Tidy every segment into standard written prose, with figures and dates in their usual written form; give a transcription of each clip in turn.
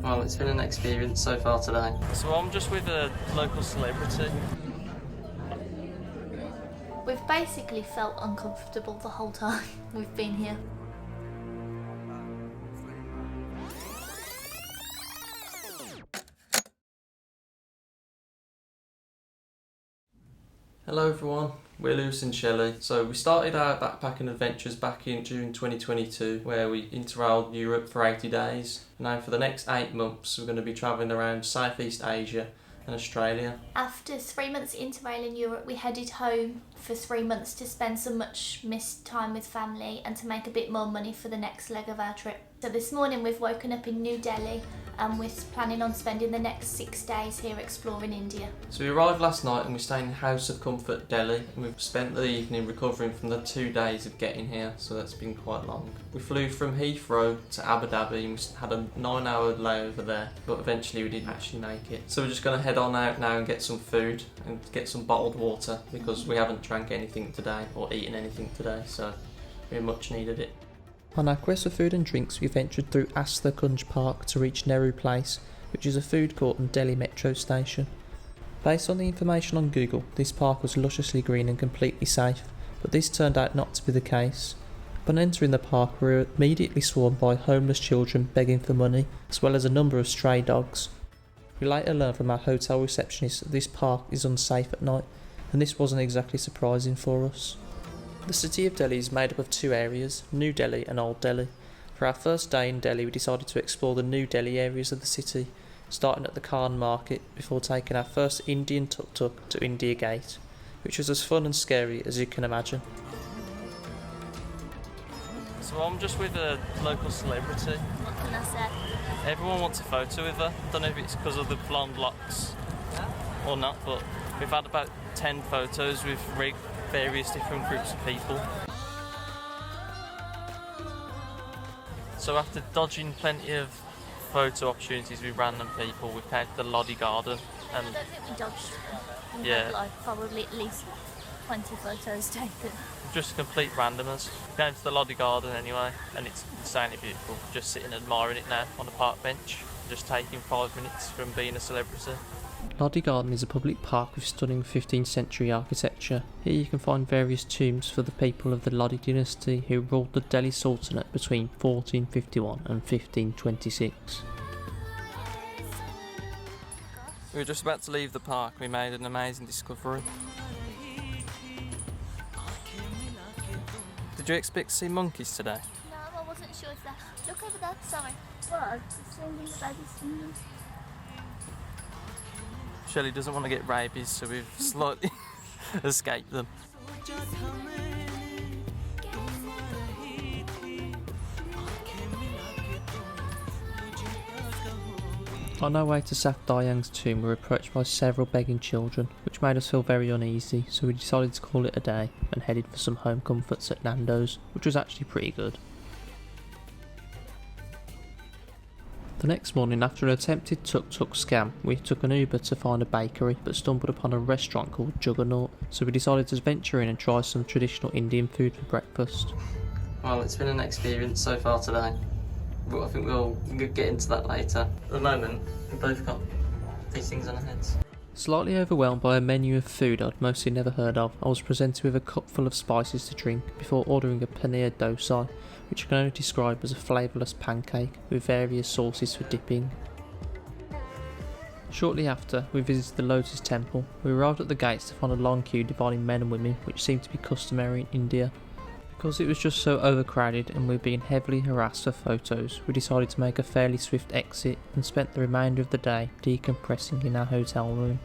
Well, it's been an experience so far today. So I'm just with a local celebrity. We've basically felt uncomfortable the whole time we've been here. Hello everyone, we're Lewis and Shelley. So we started our backpacking adventures back in June 2022 where we interrailed Europe for 80 days. Now for the next 8 months we're going to be travelling around Southeast Asia and Australia. After 3 months interrail in Europe, we headed home for 3 months to spend some much missed time with family and to make a bit more money for the next leg of our trip. So this morning we've woken up in New Delhi and we're planning on spending the next 6 days here exploring India. So we arrived last night and we stayed in House of Comfort, Delhi, and we've spent the evening recovering from the 2 days of getting here, so that's been quite long. We flew from Heathrow to Abu Dhabi and we had a 9-hour layover there, but eventually we didn't actually make it. So we're just going to head on out now and get some food and get some bottled water because we haven't drank anything today or eaten anything today, so we much needed it. On our quest for food and drinks, we ventured through Asta Kunj Park to reach Nehru Place, which is a food court and Delhi metro station. Based on the information on Google, this park was lusciously green and completely safe, but this turned out not to be the case. Upon entering the park, we were immediately swarmed by homeless children begging for money, as well as a number of stray dogs. We later learned from our hotel receptionist that this park is unsafe at night, and this wasn't exactly surprising for us. The city of Delhi is made up of 2 areas, New Delhi and Old Delhi. For our first day in Delhi, we decided to explore the New Delhi areas of the city, starting at the Khan Market before taking our first Indian tuk-tuk to India Gate, which was as fun and scary as you can imagine. So I'm just with a local celebrity. What can I say? Everyone wants a photo with her. I don't know if it's because of the blonde locks or not, but we've had about 10 photos with various different groups of people. So after dodging plenty of photo opportunities with random people, we've came to the Lodi Garden and I don't think we dodged. We Yeah. had probably at least 20 photos taken. just complete randomers. We came to the Lodi Garden anyway, and it's insanely beautiful. Just sitting admiring it now on a park bench, just taking 5 minutes from being a celebrity. Lodi Garden is a public park with stunning 15th century architecture. Here you can find various tombs for the people of the Lodi dynasty who ruled the Delhi Sultanate between 1451 and 1526. We were just about to leave the park. We made an amazing discovery. Did you expect to see monkeys today? No, I wasn't sure if that. Look over there, sorry. What? Singing, the baby's singing. Shelley doesn't want to get rabies, so we've slightly escaped them. On our way to Saf Dayang's tomb, we were approached by several begging children, which made us feel very uneasy, so we decided to call it a day and headed for some home comforts at Nando's, which was actually pretty good. The next morning, after an attempted tuk-tuk scam, we took an Uber to find a bakery but stumbled upon a restaurant called Juggernaut, so we decided to venture in and try some traditional Indian food for breakfast. Well, it's been an experience so far today, but I think we'll get into that later. At the moment, we've both got these things on our heads. Slightly overwhelmed by a menu of food I'd mostly never heard of, I was presented with a cup full of spices to drink before ordering a paneer dosai, which I can only describe as a flavourless pancake with various sauces for dipping. Shortly after, we visited the Lotus Temple. We arrived at the gates to find a long queue dividing men and women, which seemed to be customary in India. Because it was just so overcrowded and we were being heavily harassed for photos, we decided to make a fairly swift exit and spent the remainder of the day decompressing in our hotel room.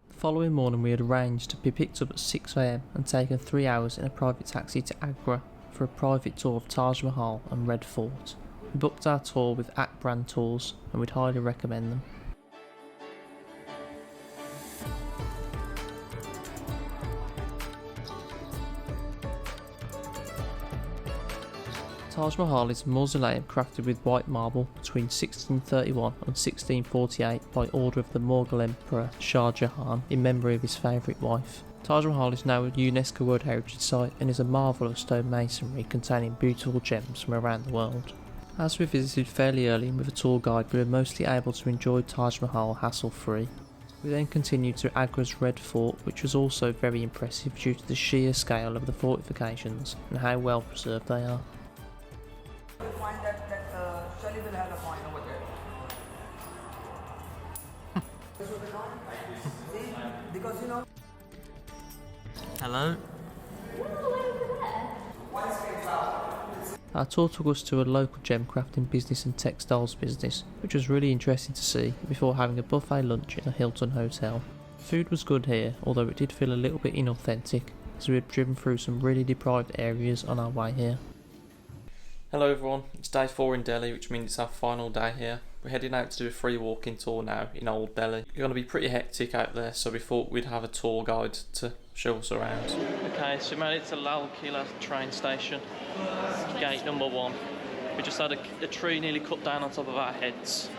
The following morning we had arranged to be picked up at 6 am and taken 3 hours in a private taxi to Agra for a private tour of Taj Mahal and Red Fort. We booked our tour with Akbrand Tours and we'd highly recommend them. Taj Mahal is a mausoleum crafted with white marble between 1631 and 1648 by order of the Mughal Emperor Shah Jahan in memory of his favourite wife. Taj Mahal is now a UNESCO World Heritage Site and is a marvel of stone masonry containing beautiful gems from around the world. As we visited fairly early and with a tour guide, we were mostly able to enjoy Taj Mahal hassle-free. We then continued to Agra's Red Fort, which was also very impressive due to the sheer scale of the fortifications and how well preserved they are. You'll find that Shelley will have a point over there. See, because you know. Hello. Our tour took us to a local gem crafting business and textiles business, which was really interesting to see before having a buffet lunch in a Hilton hotel. Food was good here, although it did feel a little bit inauthentic, as we had driven through some really deprived areas on our way here. Hello everyone, it's day 4 in Delhi, which means it's our final day here. We're heading out to do a free walking tour now in Old Delhi. It's going to be pretty hectic out there, so we thought we'd have a tour guide to show us around. Okay, so we made it to Lal Kila train station, gate number 1. We just had a tree nearly cut down on top of our heads,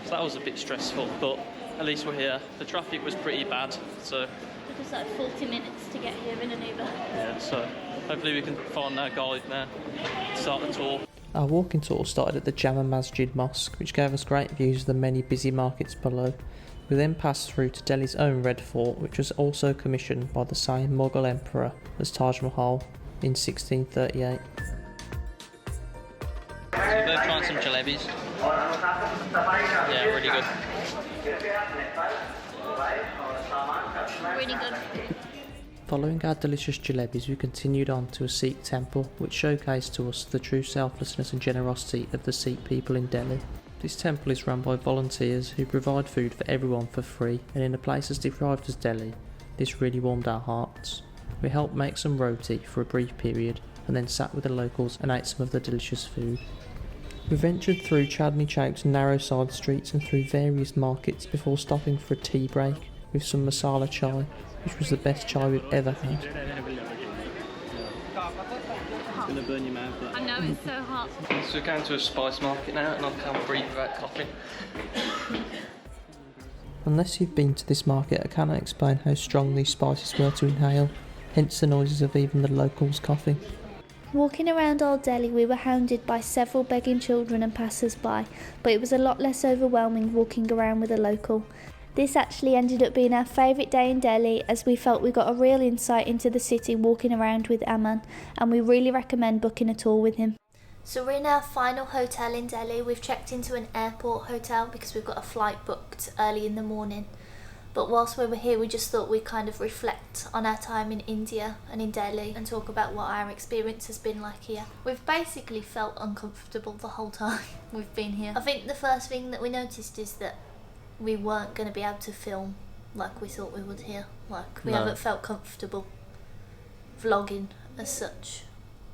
so that was a bit stressful, but at least we're here. The traffic was pretty bad, so... It took us like 40 minutes to get here in an Uber. Yeah, so hopefully we can find our guide now, start the tour. Our walking tour started at the Jama Masjid Mosque, which gave us great views of the many busy markets below. We then passed through to Delhi's own Red Fort, which was also commissioned by the same Mughal emperor as Taj Mahal in 1638. So we're both trying some jalebis. Yeah, really good. Really good. Following our delicious jalebis, we continued on to a Sikh temple, which showcased to us the true selflessness and generosity of the Sikh people in Delhi. This temple is run by volunteers who provide food for everyone for free, and in a place as deprived as Delhi, this really warmed our hearts. We helped make some roti for a brief period, and then sat with the locals and ate some of the delicious food. We ventured through Chandni Chowk's narrow side streets and through various markets before stopping for a tea break with some masala chai, which was the best chai we've ever had. It's going to burn your mouth. I know, it's so hot. So we're going to a spice market now, and I can't breathe without coughing. Unless you've been to this market, I cannot explain how strong these spices were to inhale, hence the noises of even the locals coughing. Walking around Old Delhi, we were hounded by several begging children and passers-by, but it was a lot less overwhelming walking around with a local. This actually ended up being our favourite day in Delhi, as we felt we got a real insight into the city walking around with Aman, and we really recommend booking a tour with him. So we're in our final hotel in Delhi. We've checked into an airport hotel because we've got a flight booked early in the morning. But whilst we were here, we just thought we'd kind of reflect on our time in India and in Delhi and talk about what our experience has been like here. We've basically felt uncomfortable the whole time we've been here. I think the first thing that we noticed is that we weren't going to be able to film like we thought we would here. Like, we haven't felt comfortable vlogging as such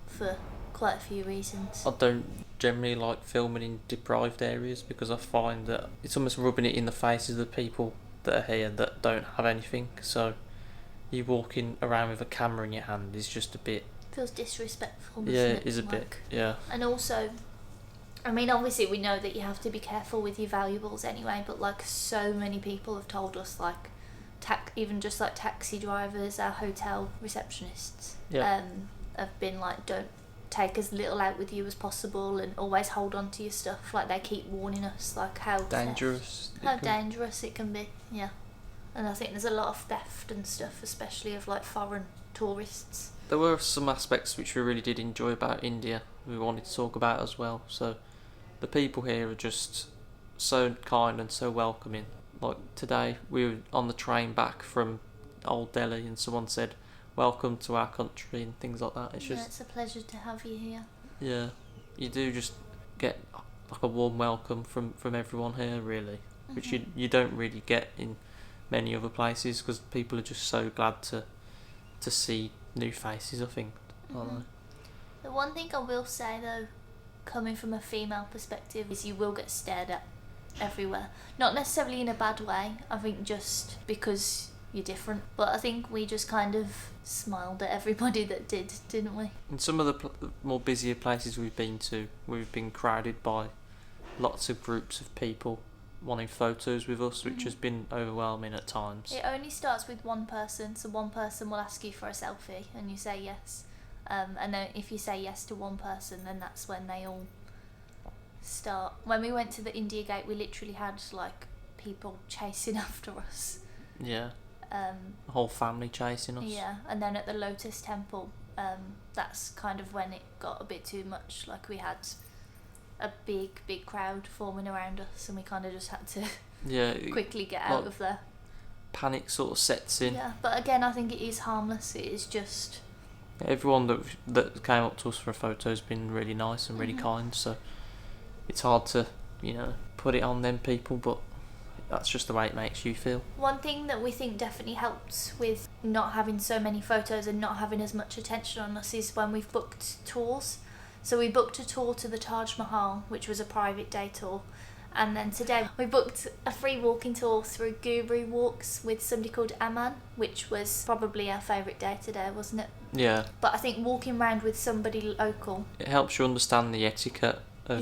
for quite a few reasons. I don't generally like filming in deprived areas because I find that it's almost rubbing it in the faces of the people that are here that don't have anything. So you walking around with a camera in your hand is just a bit... Feels disrespectful, doesn't Yeah, it? it is a bit, Like, yeah. and also, I mean, obviously we know that you have to be careful with your valuables anyway, but like so many people have told us, like even just like taxi drivers, our hotel receptionists, have been like, don't take as little out with you as possible and always hold on to your stuff. Like, they keep warning us like how Dangerous. dangerous it can be. Yeah. And I think there's a lot of theft and stuff, especially of like foreign tourists. There were some aspects which we really did enjoy about India we wanted to talk about as well. So the people here are just so kind and so welcoming. Like today we were on the train back from Old Delhi and someone said welcome to our country and things like that. It's a pleasure to have you here. Yeah, you do just get like a warm welcome from everyone here really, which you don't really get in many other places because people are just so glad to see new faces, I think. The one thing I will say though, coming from a female perspective, is you will get stared at everywhere. Not necessarily in a bad way, I think just because you're different. But I think we just kind of smiled at everybody that did, didn't we? In some of the more busier places we've been to, we've been crowded by lots of groups of people wanting photos with us, which has been overwhelming at times. It only starts with one person, so one person will ask you for a selfie and you say yes. And then if you say yes to one person, then that's when they all start. When we went to the India Gate, we literally had like people chasing after us. Yeah. The whole family chasing us. Yeah, and then at the Lotus Temple, that's kind of when it got a bit too much. Like we had a big crowd forming around us, and we kind of just had to quickly get out of there. Panic sort of sets in. Yeah, but again, I think it is harmless. It is just everyone that came up to us for a photo has been really nice and really kind. So it's hard to put it on them people, but that's just the way it makes you feel. One thing that we think definitely helps with not having so many photos and not having as much attention on us is when we've booked tours. So we booked a tour to the Taj Mahal, which was a private day tour. And then today we booked a free walking tour through Guru Walks with somebody called Aman, which was probably our favourite day today, wasn't it? Yeah. But I think walking around with somebody local... it helps you understand the etiquette of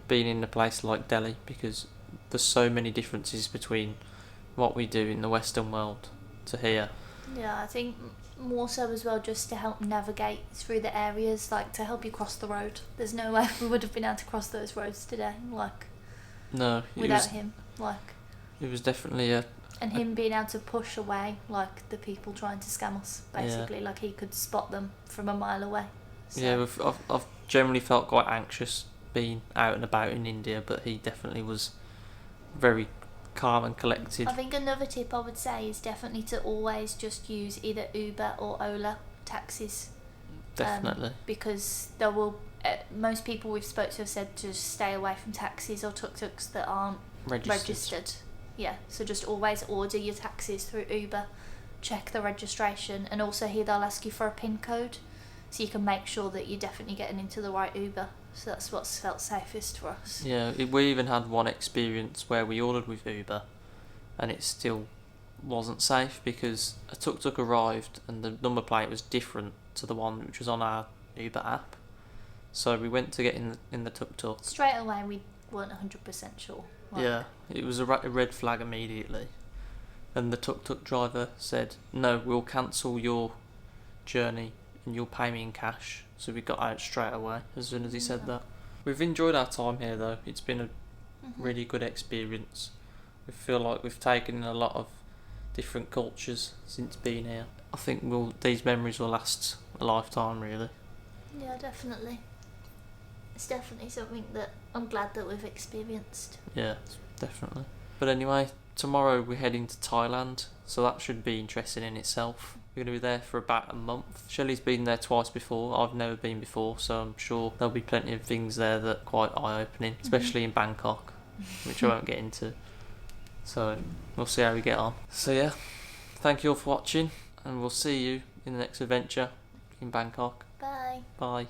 being in a place like Delhi, because there's so many differences between what we do in the Western world to here. Yeah, I think more so as well just to help navigate through the areas, like to help you cross the road. There's no way we would have been able to cross those roads today, no, without him. It was definitely and him being able to push away like the people trying to scam us, basically. Like he could spot them from a mile away. So. Yeah, I've generally felt quite anxious being out and about in India, but he definitely was very calm and collected. I think another tip I would say is definitely to always just use either Uber or Ola taxis. Definitely. Because there will most people we've spoke to have said to just stay away from taxis or tuk-tuks that aren't registered. Yeah, so just always order your taxis through Uber, check the registration, and also here they'll ask you for a PIN code, so you can make sure that you're definitely getting into the right Uber. So that's what's felt safest for us. Yeah, we even had one experience where we ordered with Uber and it still wasn't safe because a tuk-tuk arrived and the number plate was different to the one which was on our Uber app. So we went to get in the tuk-tuk. Straight away we weren't 100% sure. Yeah, it was a red flag immediately. And the tuk-tuk driver said, no, we'll cancel your journey and you'll pay me in cash. So we got out straight away as soon as he said that. We've enjoyed our time here though. It's been a really good experience. We feel like we've taken in a lot of different cultures since being here. I think these memories will last a lifetime really. Yeah, definitely. It's definitely something that I'm glad that we've experienced. Yeah, definitely. But anyway, tomorrow we're heading to Thailand, so that should be interesting in itself. We're going to be there for about a month. Shelley's been there twice before. I've never been before, so I'm sure there'll be plenty of things there that are quite eye-opening, especially in Bangkok, which I won't get into. So we'll see how we get on. So yeah, thank you all for watching, and we'll see you in the next adventure in Bangkok. Bye. Bye.